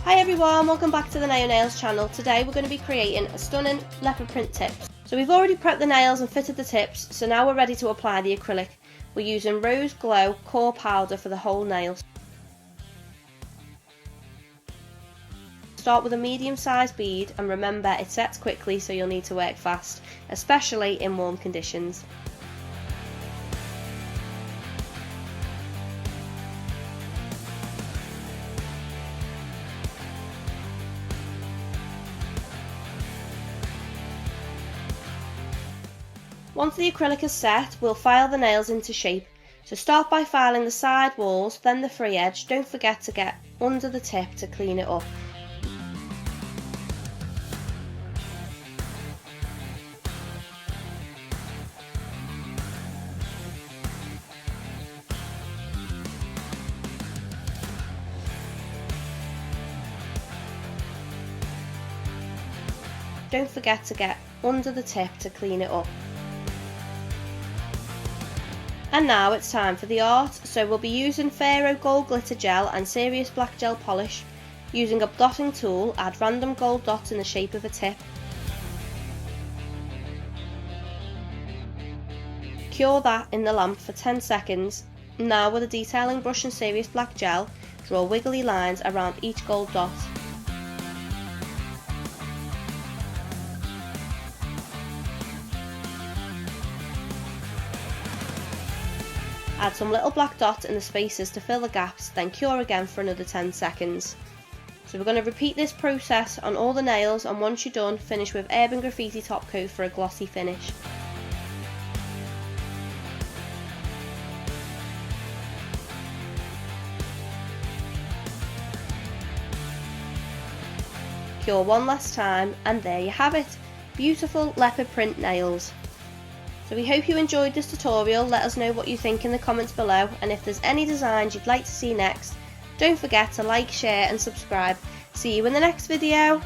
Hi everyone, welcome back to the Naio Nails channel. Today we're going to be creating a stunning leopard print tip. So we've already prepped the nails and fitted the tips, so now we're ready to apply the acrylic. We're using Rose Glow core powder for the whole nails. Start with a medium sized bead, and remember it sets quickly, so you'll need to work fast, especially in warm conditions. Once the acrylic is set, we'll file the nails into shape. So start by filing the side walls, then the free edge. Don't forget to get under the tip to clean it up. Don't forget to get under the tip to clean it up. And now it's time for the art, so we'll be using Pharaoh Gold Glitter Gel and Serious Black Gel Polish. Using a dotting tool, add random gold dots in the shape of a tip. Cure that in the lamp for 10 seconds. Now with a detailing brush and Serious Black Gel, draw wiggly lines around each gold dot. Add some little black dots in the spaces to fill the gaps, then cure again for another 10 seconds. So we're going to repeat this process on all the nails, and once you're done, finish with Urban Graffiti Top Coat for a glossy finish. Cure one last time, and there you have it, beautiful leopard print nails. So we hope you enjoyed this tutorial. Let us know what you think in the comments below, and if there's any designs you'd like to see next, don't forget to like, share and subscribe. See you in the next video.